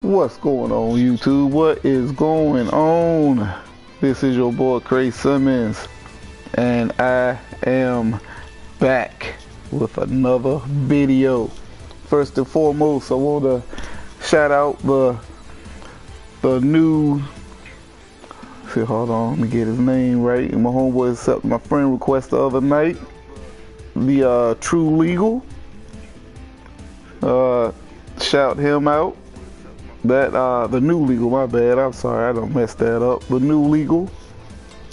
What's going on, YouTube? What is going on? This is your boy Craig Simmons, and I am back with another video. First and foremost, I want to shout out the new. See, hold on, let me get his name right. My homeboy accepted my friend request the other night. The True Legal. Shout him out. That the new legal, my bad, I'm sorry, I don't mess that up. The new legal,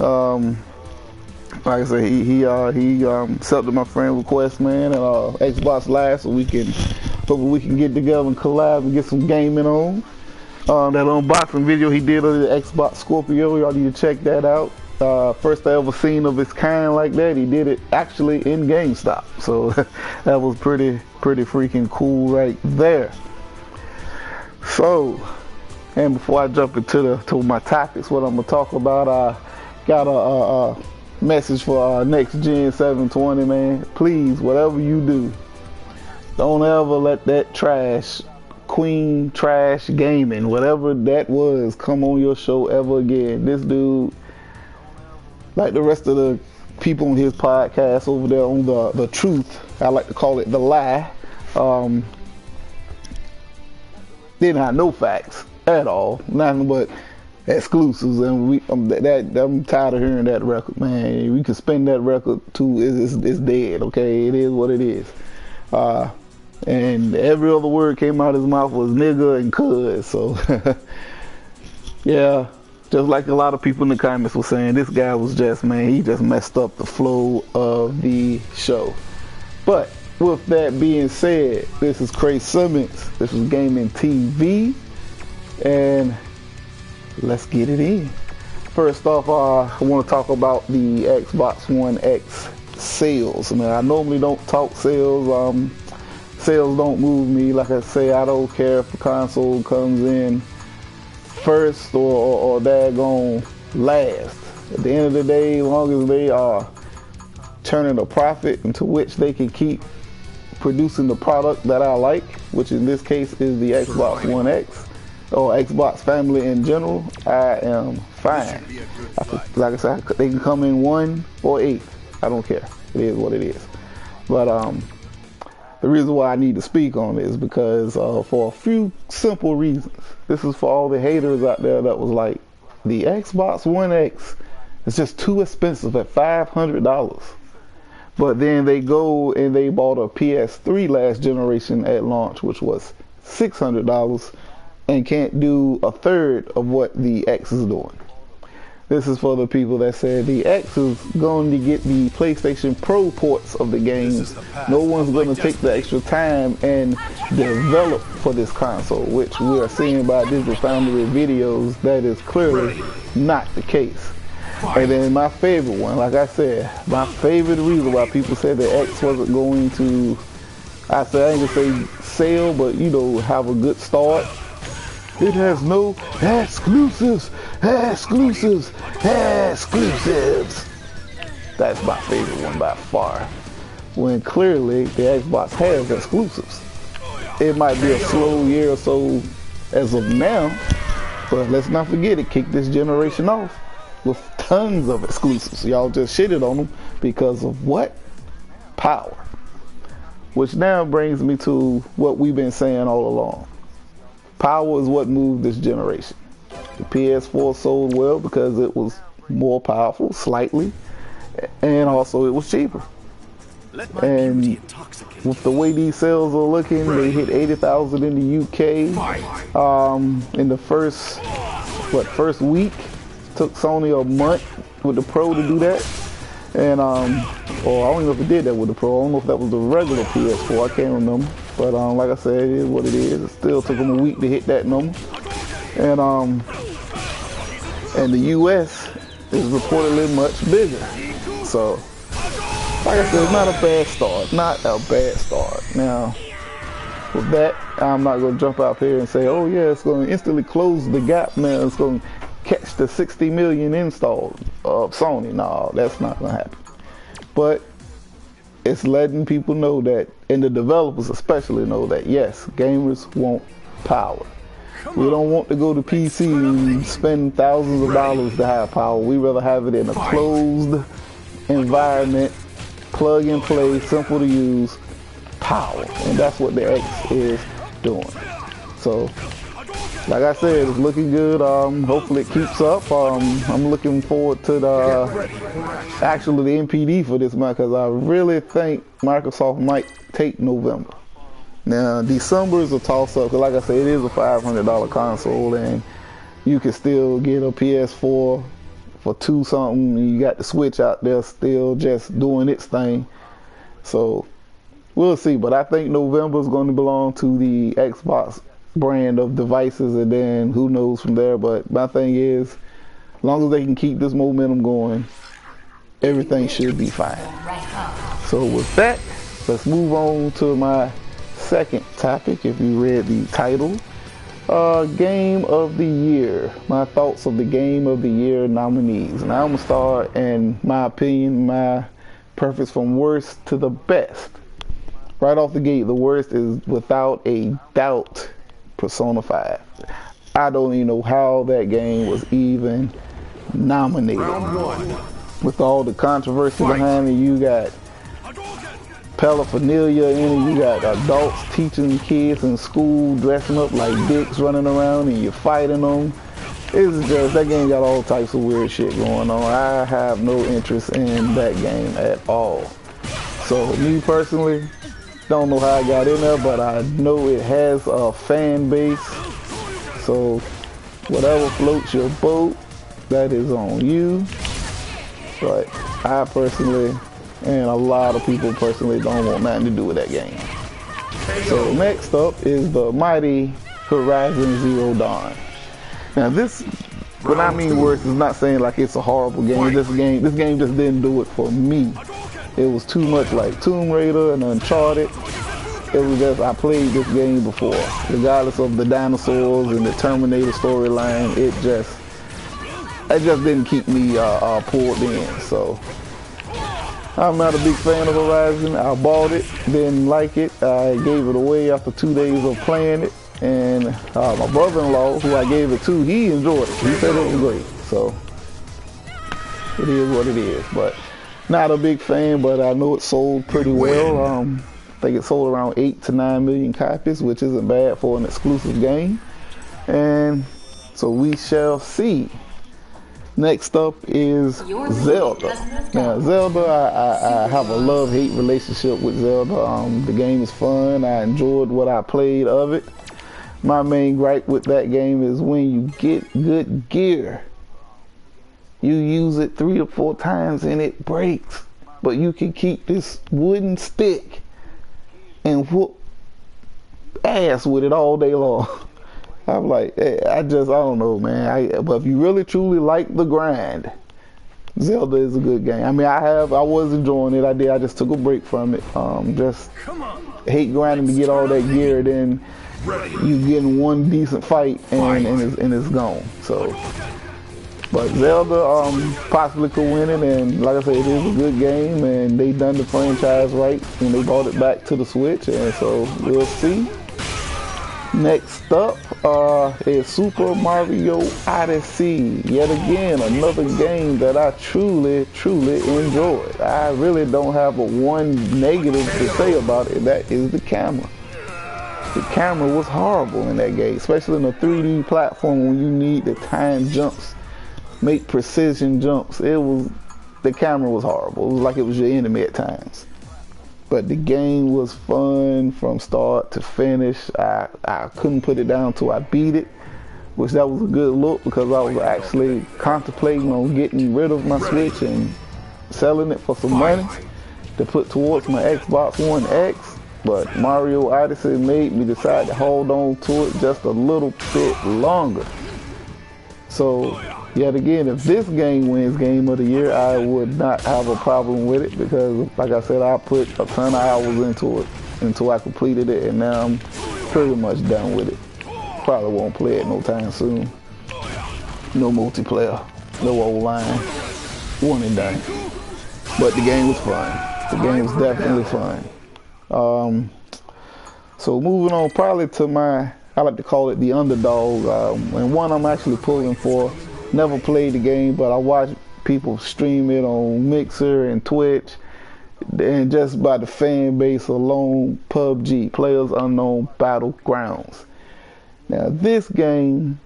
like I said, he accepted my friend request, man, and Xbox Live, so hopefully we can get together and collab and get some gaming on. That unboxing video he did of the Xbox Scorpio, y'all need to check that out. First I ever seen of its kind like that. He did it actually in GameStop, so that was pretty freaking cool right there. So, and before I jump into my topics, what I'm gonna talk about, I got a message for next gen 720, man. Please, whatever you do, don't ever let that Queen Trash Gaming, whatever that was, come on your show ever again. This dude, like the rest of the people on his podcast over there on the Truth, I like to call it the Lie, didn't have no facts at all, nothing but exclusives, and I'm tired of hearing that record, man. We can spin that record too. It's dead, okay? It is what it is. And every other word came out of his mouth was nigga and cuz. So yeah, just like a lot of people in the comments were saying, this guy was just, man, he just messed up the flow of the show. But with that being said, this is Craig Simmons. This is Gaming TV, and let's get it in. First off, I want to talk about the Xbox One X sales. I mean, I normally don't talk sales. Sales don't move me. Like I say, I don't care if the console comes in first or daggone last. At the end of the day, as long as they are turning a profit into which they can keep producing the product that I like, which in this case is the Xbox One X or Xbox family in general, I am fine. Like I said, they can come in 1 or 8. I don't care. It is what it is. But the reason why I need to speak on it is because for a few simple reasons. This is for all the haters out there that was like, the Xbox One X is just too expensive at $500. But then they go and they bought a PS3 last generation at launch, which was $600, and can't do a third of what the X is doing. This is for the people that said the X is going to get the PlayStation Pro ports of the games. No one's going to take the extra time and develop for this console, which we are seeing by Digital Foundry videos. That is clearly not the case. And then my favorite one, like I said, my favorite reason why people said the X wasn't going to, I ain't gonna say sell, but you know, have a good start. It has no exclusives. That's my favorite one by far. When clearly the Xbox has exclusives. It might be a slow year or so as of now, but let's not forget it kicked this generation off with tons of exclusives. Y'all just shitted on them because of what? Power. Which now brings me to what we've been saying all along. Power is what moved this generation. The PS4 sold well because it was more powerful, slightly, and also it was cheaper. And with the way these sales are looking, they hit 80,000 in the UK in the first week. Took Sony a month with the Pro to do that, and or I don't even know if it did that with the Pro. I don't know if that was the regular PS4. I can't remember, but like I said, it is what it is. It still took them a week to hit that number, and the US is reportedly much bigger. So, like I said, it's not a bad start. Not a bad start. Now, with that, I'm not gonna jump out here and say, oh yeah, it's gonna instantly close the gap, man. It's gonna catch the 60 million installs of Sony. No, that's not gonna happen. But it's letting people know that, and the developers especially know that, yes, gamers want power. We don't want to go to PC and spend thousands of dollars to have power. We rather have it in a closed environment, plug and play, simple to use, power. And that's what the X is doing. So, like I said, it's looking good. Hopefully it keeps up. I'm looking forward to the NPD for this month, because I really think Microsoft might take November. Now, December is a toss-up, because like I said, it is a $500 console, and you can still get a PS4 for $2 something. You got the Switch out there still just doing its thing. So, we'll see. But I think November is going to belong to the Xbox brand of devices, and then who knows from there. But my thing is, as long as they can keep this momentum going, everything should be fine. So with that, let's move on to my second topic. If you read the title, Game of the Year, my thoughts of the Game of the Year nominees. Now I'm gonna start, in my opinion, my preference from worst to the best. Right off the gate, the worst is without a doubt Persona 5. I don't even know how that game was even nominated. With all the controversy behind it, you got paraphernalia in it, you got adults teaching kids in school, dressing up like dicks, running around, and you're fighting them. It's just, that game got all types of weird shit going on. I have no interest in that game at all. So me personally, don't know how I got in there, but I know it has a fan base. So whatever floats your boat, that is on you. But I personally, and a lot of people personally, don't want nothing to do with that game. So next up is the mighty Horizon Zero Dawn. Now this, when I mean worse, is not saying like it's a horrible game. This game just didn't do it for me. It was too much like Tomb Raider and Uncharted. It was just, I played this game before. Regardless of the dinosaurs and the Terminator storyline, it just didn't keep me pulled in. So I'm not a big fan of Horizon. I bought it, didn't like it. I gave it away after 2 days of playing it. And my brother-in-law, who I gave it to, he enjoyed it. He said it was great. So it is what it is. But not a big fan, but I know it sold pretty well. I think it sold around 8 to 9 million copies, which isn't bad for an exclusive game. And so we shall see. Next up is Zelda. Now, Zelda, I have a love-hate relationship with Zelda. The game is fun. I enjoyed what I played of it. My main gripe with that game is when you get good gear, you use it 3 or 4 times and it breaks. But you can keep this wooden stick and whoop ass with it all day long. I'm like, hey, I don't know, man. But if you really truly like the grind, Zelda is a good game. I mean, I was enjoying it. I just took a break from it. Just hate grinding to get all that gear, then you get in one decent fight and it's gone. So, but Zelda possibly could win it, and like I said, it is a good game, and they done the franchise right when they brought it back to the Switch, and so we'll see. Next up is Super Mario Odyssey. Yet again, another game that I truly enjoyed. I really don't have one negative to say about it. That is the camera. The camera was horrible in that game, especially in a 3D platform when you need the time jumps, make precision jumps. The camera was horrible. It was like it was your enemy at times. But the game was fun from start to finish. I couldn't put it down till I beat it, which that was a good look, because I was actually contemplating on getting rid of my Switch and selling it for some money to put towards my Xbox One X. But Mario Odyssey made me decide to hold on to it just a little bit longer. So yet again, if this game wins Game of the Year, I would not have a problem with it, because like I said, I put a ton of hours into it until I completed it, and now I'm pretty much done with it. Probably won't play it no time soon. No multiplayer, no online, one and done. But the game was fun. The game was definitely fun. So moving on probably to my I like to call it the underdog, and one I'm actually pulling for. Never played the game, but I watch people stream it on Mixer and Twitch, and just by the fan base alone, PUBG, Players Unknown Battlegrounds. Now this game,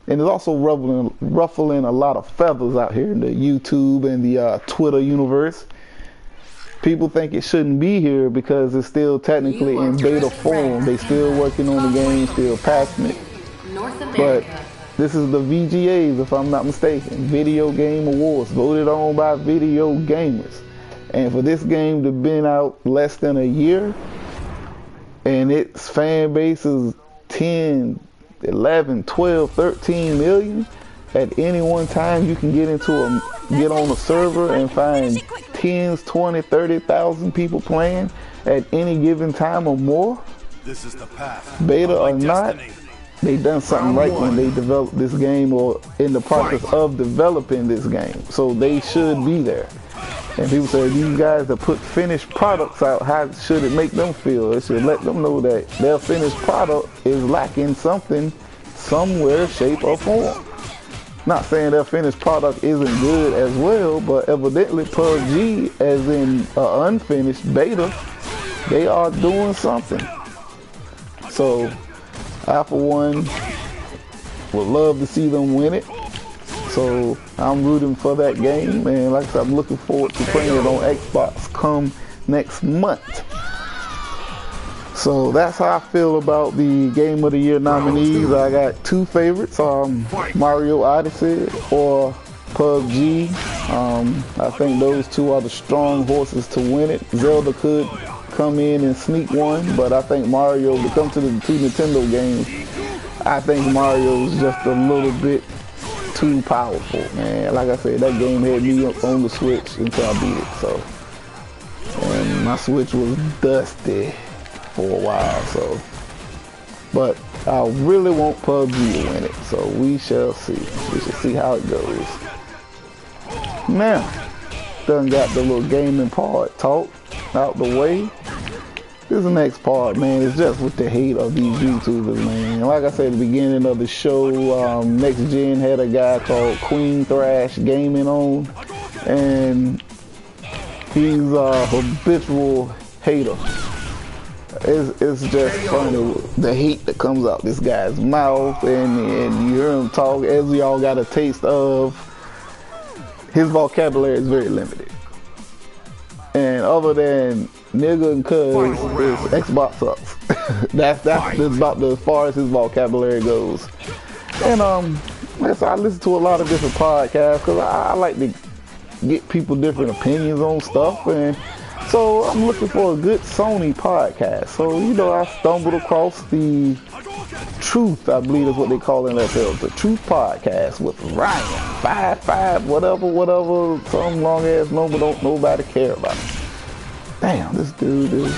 and it's also ruffling a lot of feathers out here in the YouTube and the Twitter universe. People think it shouldn't be here because it's still technically in beta form. They still working on the game, still patching it. But this is the VGAs, if I'm not mistaken, Video Game Awards, voted on by video gamers. And for this game to been out less than a year, and its fan base is 10, 11, 12, 13 million, at any one time you can get on a server and find 10s, 20, 30,000 people playing at any given time or more. This is the path. Beta or not, they done something right when they developed this game or in the process of developing this game. So they should be there. And people say, these guys that put finished products out, how should it make them feel? It should let them know that their finished product is lacking something, somewhere, shape, or form. Not saying their finished product isn't good as well, but evidently PUBG, as in unfinished beta, they are doing something. So I, for one, would love to see them win it. So I'm rooting for that game, and like I said, I'm looking forward to playing it on Xbox come next month. So that's how I feel about the Game of the Year nominees. I got two favorites, Mario Odyssey or PUBG. I think those two are the strong horses to win it. Zelda could come in and sneak one, but I think Mario, to come to the two Nintendo games, I think Mario is just a little bit too powerful, man. Like I said, that game had me up on the Switch until I beat it. So, and my Switch was dusty for a while. So, but I really want PUBG to win it. So we shall see. We shall see how it goes. Now, done got the little gaming part talk out the way. This next part, man, is just with the hate of these YouTubers, man. Like I said at the beginning of the show, Next Gen had a guy called Queen Thrash Gaming on, and he's a habitual hater. It's just funny, the hate that comes out this guy's mouth, and you hear him talk, as we all got a taste of, his vocabulary is very limited. And other than nigga and cuz, Xbox sucks. that's about as far as his vocabulary goes. And so I listen to a lot of different podcasts because I like to get people different opinions on stuff, and so I'm looking for a good Sony podcast. So I stumbled across the Truth, I believe is what they call it themselves, the Truth podcast with Ryan 55 whatever, some long ass number don't nobody care about. Damn, this dude is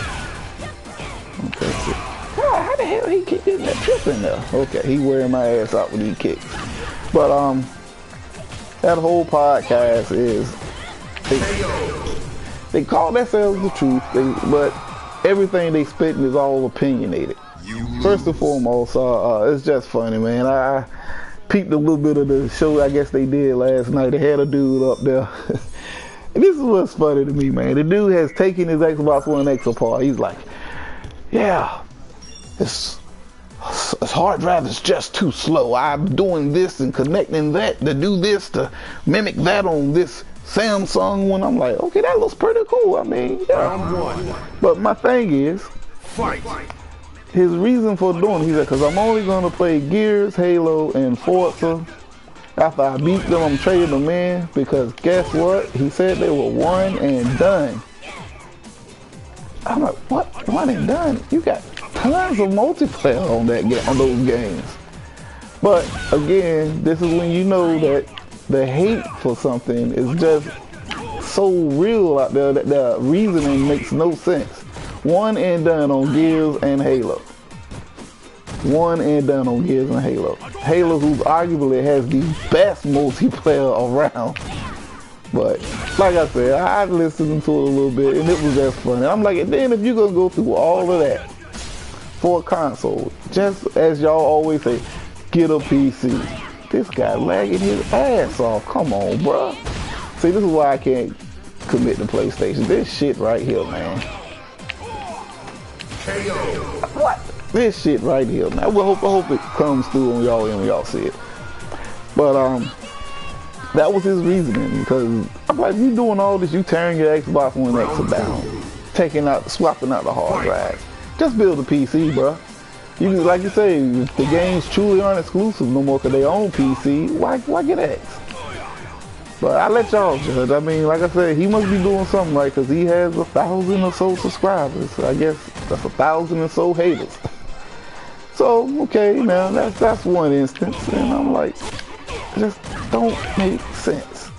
okay. How the hell he keep getting that trip in there? Okay, he wearing my ass out with these kicks. But that whole podcast is they call themselves the Truth, but everything they spitting is all opinionated. First and foremost, it's just funny, man. I peeped a little bit of the show I guess they did last night. They had a dude up there. And this is what's funny to me, man. The dude has taken his Xbox One X apart. He's like, yeah, this hard drive is just too slow. I'm doing this and connecting that to do this to mimic that on this Samsung one. I'm like, okay, that looks pretty cool. I mean, yeah. But my thing is, fight. His reason for doing it, he said, because I'm only going to play Gears, Halo, and Forza. After I beat them, I'm trading them in, because guess what? He said they were one and done. I'm like, what? One and done? You got tons of multiplayer on those games. But again, this is when you know that the hate for something is just so real out there that the reasoning makes no sense. One and done on Gears and Halo. One and done on Gears and Halo. Halo, who arguably has the best multiplayer around. But like I said, I listened to it a little bit and it was just funny. I'm like, then if you're gonna go through all of that for a console. Just as y'all always say, get a PC. This guy lagging his ass off. Come on, bruh. See, this is why I can't commit to PlayStation. This shit right here, man. What? This shit right here, man. I hope it comes through on y'all and when y'all see it. But that was his reasoning, because I'm like, you doing all this, you tearing your Xbox One X down, swapping out the hard drive. Just build a PC, bruh. You like you say, if the games truly aren't exclusive no more because they own PC, why get X? But I let y'all judge. I mean, like I said, he must be doing something right because he has 1,000 or so subscribers. So I guess that's 1,000 or so haters. So, okay, now that's one instance. And I'm like, it just don't make sense.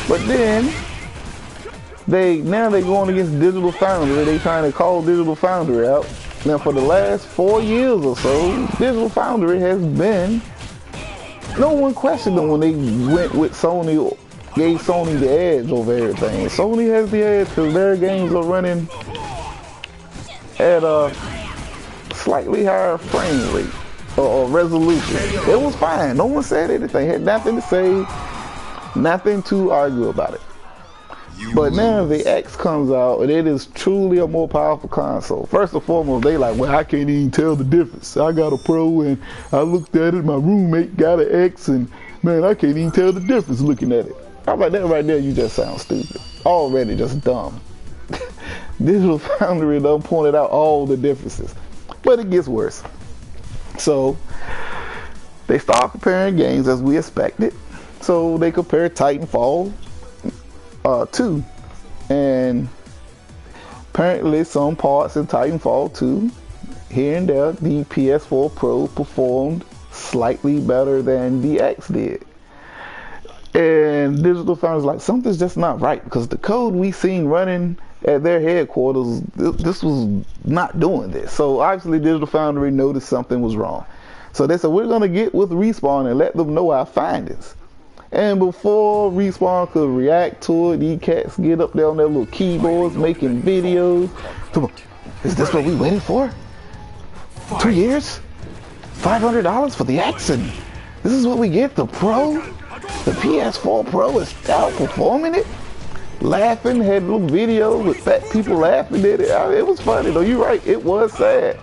But then, now they're going against Digital Foundry. They trying to call Digital Foundry out. Now, for the last 4 years or so, Digital Foundry has been, no one questioned them when they went with Sony, gave Sony the edge over everything. Sony has the edge because their games are running at a slightly higher frame rate or resolution. It was fine. No one said anything. Had nothing to say, nothing to argue about it. But now the X comes out and it is truly a more powerful console. First and foremost, they like, well, I can't even tell the difference. I got a Pro and I looked at it, my roommate got an X, and man, I can't even tell the difference looking at it. I'm like, that right there, you just sound stupid. Already just dumb. Digital Foundry done pointed out all the differences. But it gets worse. So they start comparing games as we expected. So they compare Titanfall 2, and apparently some parts in Titanfall 2 here and there, the PS4 Pro performed slightly better than the X did. And Digital Foundry's like, something's just not right, because the code we seen running at their headquarters, this was not doing this. So obviously Digital Foundry noticed something was wrong. So they said, we're going to get with Respawn and let them know our findings. And before Respawn could react to it, these cats get up there on their little keyboards making videos. Is this what we waited for? 2 years? $500 for the X, and this is what we get, the Pro? The PS4 Pro is outperforming it? Laughing, had little videos with fat people laughing at it. I mean, it was funny though, you're right, it was sad.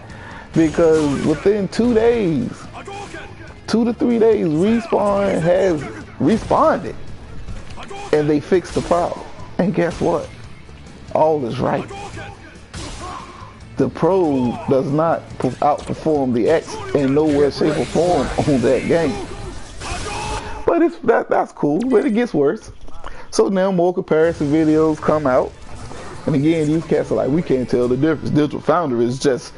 Because within 2 days, 2 to 3 days, Respawn has responded and they fixed the problem. And guess what? All is right. The Pro does not outperform the X in no way, shape, or form on that game. But that's cool, but it gets worse. So now more comparison videos come out. And again, these cats are like, we can't tell the difference. Digital Foundry is just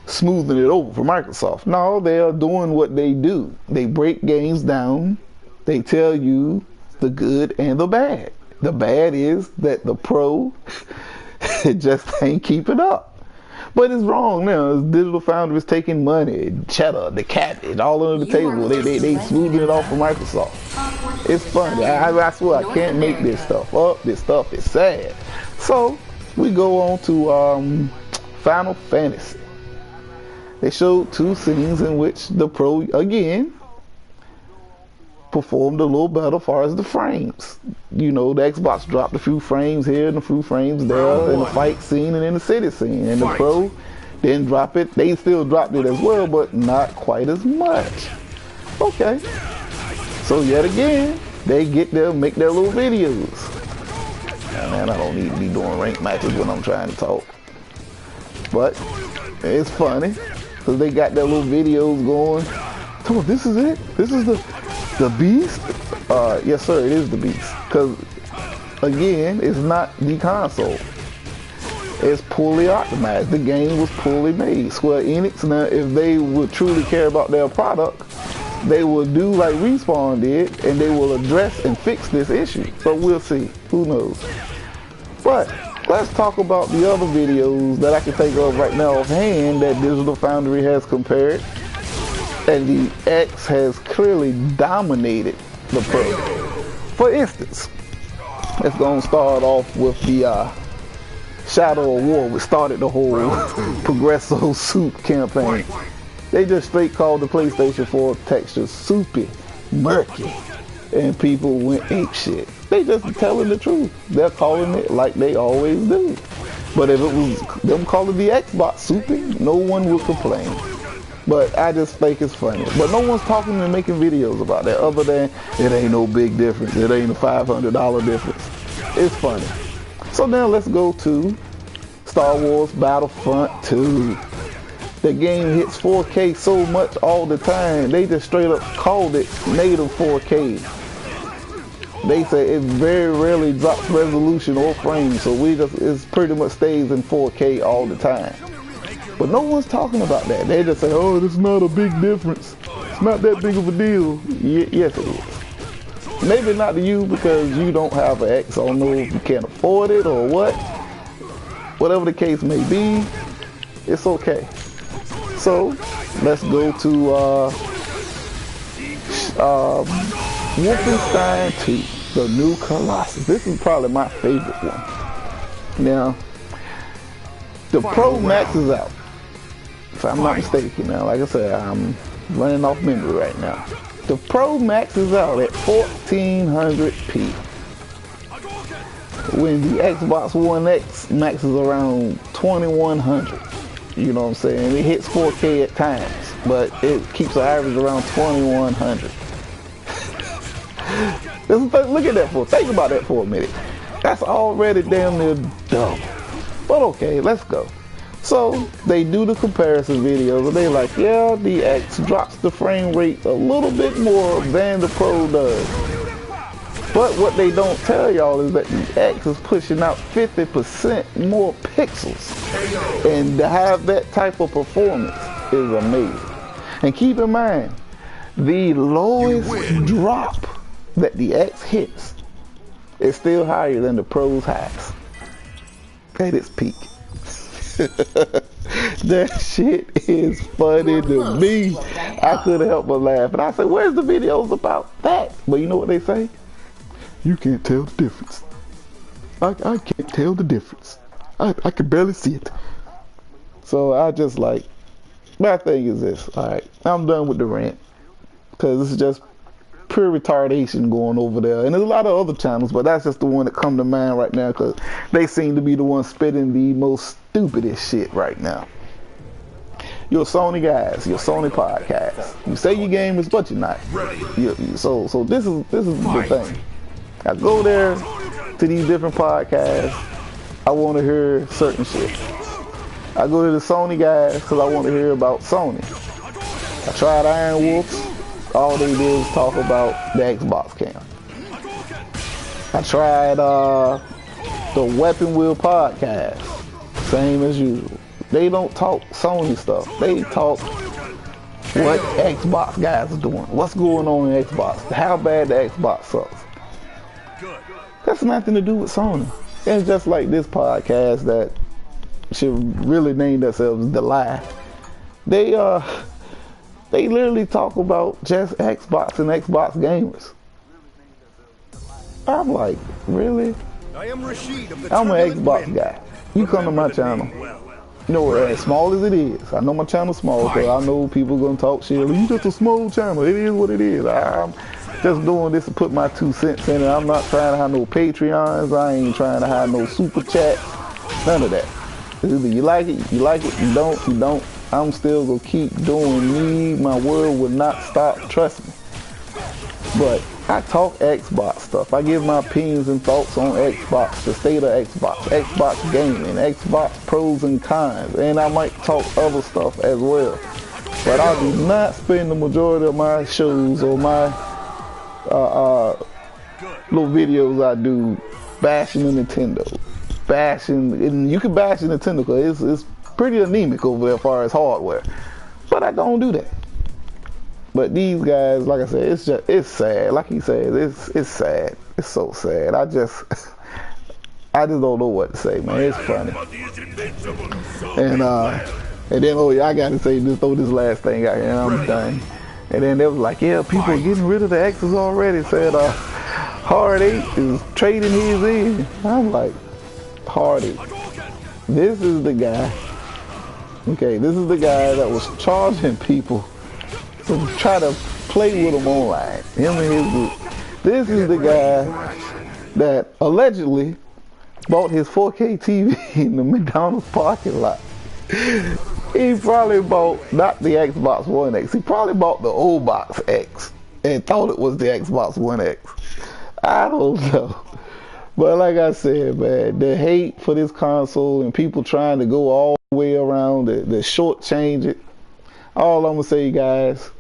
smoothing it over for Microsoft. No, they are doing what they do. They break games down. They tell you the good and the bad. The bad is that the Pro just ain't keeping up. But it's wrong now. Digital Foundry is taking money, cheddar, the cabbage, all under the table. They smoothing it off for Microsoft. It's funny. I swear I can't make this stuff up. This stuff is sad. So we go on to Final Fantasy. They showed 2 scenes in which the Pro again performed a little better as far as the frames. You know, the Xbox dropped a few frames here and a few frames there in the fight scene and in the city scene. And the Pro didn't drop it. They still dropped it as well, but not quite as much. Okay. So yet again, they get there, make their little videos. Man, I don't need to be doing ranked matches when I'm trying to talk. But it's funny, because they got their little videos going. So this is it? This is the beast? Yes sir, it is the beast. Because again, it's not the console. It's poorly optimized. The game was poorly made. Square Enix, now if they would truly care about their product, they will do like Respawn did, and they will address and fix this issue. But we'll see. Who knows? But let's talk about the other videos that I can think of right now offhand that Digital Foundry has compared. And the X has clearly dominated the Pro. For instance, let's go and start off with the Shadow of War, which started the whole Progresso soup campaign. They just straight called the PlayStation 4 texture soupy, murky, and people went ape shit. They just telling the truth. They're calling it like they always do. But if it was them calling the Xbox soupy, no one would complain. But I just think it's funny. But no one's talking and making videos about that other than it ain't no big difference. It ain't a $500 difference. It's funny. So now let's go to Star Wars Battlefront 2. The game hits 4K so much all the time, they just straight up called it native 4K. They say it very rarely drops resolution or frames, so it pretty much stays in 4K all the time. But no one's talking about that. They just say, oh, it's not a big difference. It's not that big of a deal. Yes, it is. Maybe not to you because you don't have an X. I don't know if you can't afford it or what. Whatever the case may be, it's okay. So, let's go to Wolfenstein 2, the new Colossus. This is probably my favorite one. Now, the Pro Max is out, if I'm not mistaken. Now, like I said, I'm running off memory right now. The Pro Max is out at 1400p. When the Xbox One X Max is around 2100. You know what I'm saying? It hits 4K at times, but it keeps the average around 2100. Look at that think about that for a minute. That's already damn near double. But okay, let's go. So they do the comparison videos and they like, yeah, the X drops the frame rate a little bit more than the Pro does. But what they don't tell y'all is that the X is pushing out 50% more pixels. And to have that type of performance is amazing. And keep in mind, the lowest drop that the X hits is still higher than the Pro's highs at its peak. That shit is funny to me. I couldn't help but laugh. And I said, where's the videos about that? But you know what they say? You can't tell the difference. I can't tell the difference. I can barely see it. So I just like, my thing is this. Alright, I'm done with the rant. Because this is just pure retardation going over there. And there's a lot of other channels, but that's just the one that come to mind right now because they seem to be the ones spitting the most stupidest shit right now. You're Sony guys, you're Sony podcast. You say you're gamers, but you're not. So this is the thing. I go there to these different podcasts. I want to hear certain shit. I go to the Sony guys because I want to hear about Sony. I tried Iron Wolves. All they did was talk about the Xbox cam. I tried the Weapon Wheel podcast. Same as usual. They don't talk Sony stuff. They talk what Xbox guys are doing. What's going on in Xbox. How bad the Xbox sucks. That's nothing to do with Sony. It's just like this podcast that should really name themselves The Lie. They literally talk about just Xbox and Xbox gamers. I'm like, really? I'm an Xbox guy. You come to my channel. You know, as small as it is. I know my channel's small, because I know people are going to talk shit. You just a small channel. It is what it is. I'm just doing this to put my 2 cents in it. I'm not trying to have no Patreons. I ain't trying to have no super chats. None of that. Either you like it, you like it. You don't. I'm still going to keep doing me. My world will not stop. Trust me. But I talk Xbox stuff. I give my opinions and thoughts on Xbox, the state of Xbox, Xbox gaming, Xbox pros and cons, and I might talk other stuff as well. But I do not spend the majority of my shows or my little videos I do bashing the Nintendo. And you can bash the Nintendo because it's pretty anemic over there as far as hardware. But I don't do that. But these guys, like I said, it's sad. Like he says, it's sad. It's so sad. I just don't know what to say, man. It's funny. And then, oh yeah, I gotta say this, throw this last thing out here and I'm done. And then they was like, yeah, people are getting rid of the exes already. Said Hard 8 is trading his in. I'm like, Hard 8. this is the guy. Okay, this is the guy that was charging people to try to play with him online. Him and his group. This is the guy that allegedly bought his 4K TV in the McDonald's parking lot. He probably bought not the Xbox One X. He probably bought the old box X and thought it was the Xbox One X. I don't know. But like I said, man, the hate for this console and people trying to go all the way around to shortchange it. All I'm going to say, guys,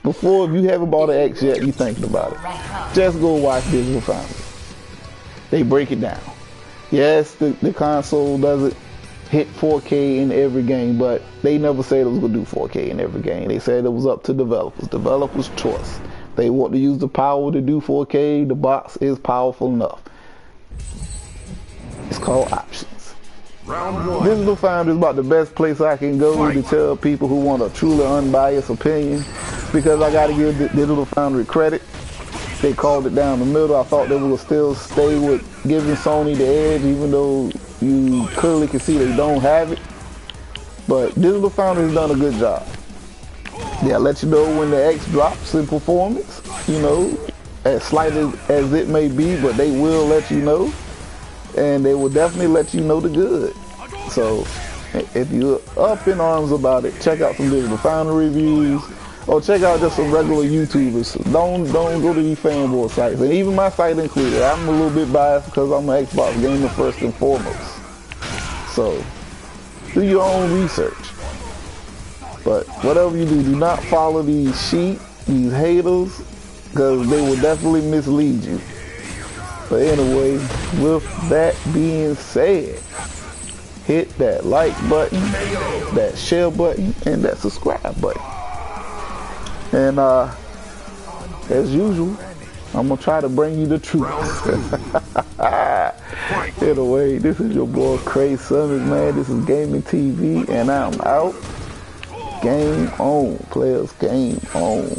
before, if you haven't bought an X yet, you thinking about it, just go watch Digital Foundry. They break it down. Yes, the console doesn't hit 4K in every game, but they never said it was going to do 4K in every game. They said it was up to developers. Developers' choice. They want to use the power to do 4K. The box is powerful enough. It's called options. Digital Foundry is about the best place I can go to tell people who want a truly unbiased opinion, because I got to give Digital Foundry credit. They called it down the middle. I thought they would still stay with giving Sony the edge, even though you clearly can see they don't have it. But Digital Foundry has done a good job. They'll let you know when the X drops in performance, you know, as slight as it may be, but they will let you know. And they will definitely let you know the good. So if you're up in arms about it, check out some Digital Foundry reviews, or check out just some regular YouTubers. Don't go to these fanboy sites, and even my site included. I'm a little bit biased because I'm an Xbox gamer first and foremost. So do your own research. But whatever you do not follow these sheep, these haters, because they will definitely mislead you. But anyway, with that being said, hit that like button, that share button, and that subscribe button. And as usual, I'm going to try to bring you the truth. Anyway, this is your boy Crazy Summers, man. This is Gaming TV, and I'm out. Game on, players, game on.